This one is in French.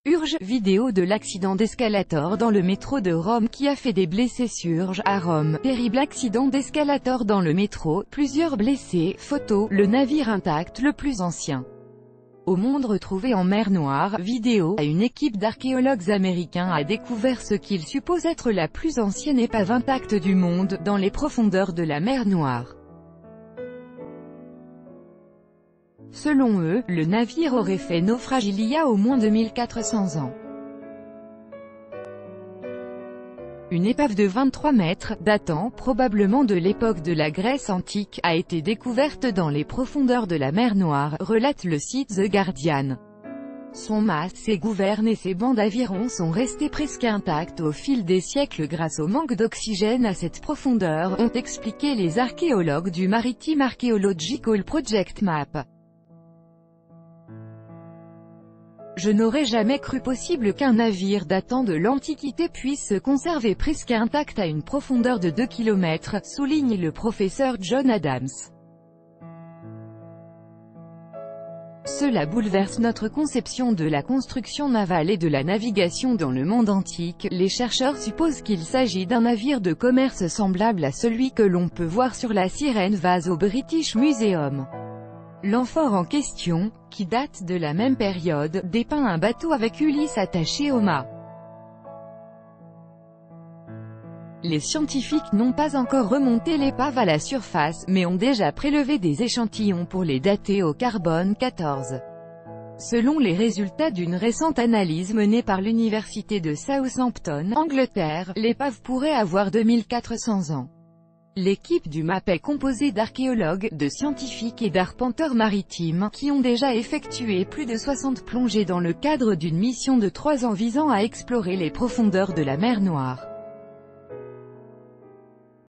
Urge, vidéo de l'accident d'escalator dans le métro de Rome qui a fait des blessés surge à Rome. Terrible accident d'escalator dans le métro, plusieurs blessés, photo, le navire intact le plus ancien au monde retrouvé en mer Noire, vidéo. Une équipe d'archéologues américains a découvert ce qu'ils supposent être la plus ancienne épave intacte du monde, dans les profondeurs de la mer Noire. Selon eux, le navire aurait fait naufrage il y a au moins 2400 ans. Une épave de 23 mètres, datant probablement de l'époque de la Grèce antique, a été découverte dans les profondeurs de la mer Noire, relate le site The Guardian. Son mât, ses gouvernes et ses bancs d'aviron sont restés presque intacts au fil des siècles grâce au manque d'oxygène à cette profondeur, ont expliqué les archéologues du Maritime Archaeological Project MAP. Je n'aurais jamais cru possible qu'un navire datant de l'Antiquité puisse se conserver presque intact à une profondeur de 2 km, souligne le professeur John Adams. Cela bouleverse notre conception de la construction navale et de la navigation dans le monde antique. Les chercheurs supposent qu'il s'agit d'un navire de commerce semblable à celui que l'on peut voir sur la sirène vase au British Museum. L'amphore en question, qui date de la même période, dépeint un bateau avec Ulysse attaché au mât. Les scientifiques n'ont pas encore remonté l'épave à la surface, mais ont déjà prélevé des échantillons pour les dater au carbone 14. Selon les résultats d'une récente analyse menée par l'université de Southampton, Angleterre, l'épave pourrait avoir 2400 ans. L'équipe du MAP est composée d'archéologues, de scientifiques et d'arpenteurs maritimes, qui ont déjà effectué plus de 60 plongées dans le cadre d'une mission de 3 ans visant à explorer les profondeurs de la mer Noire.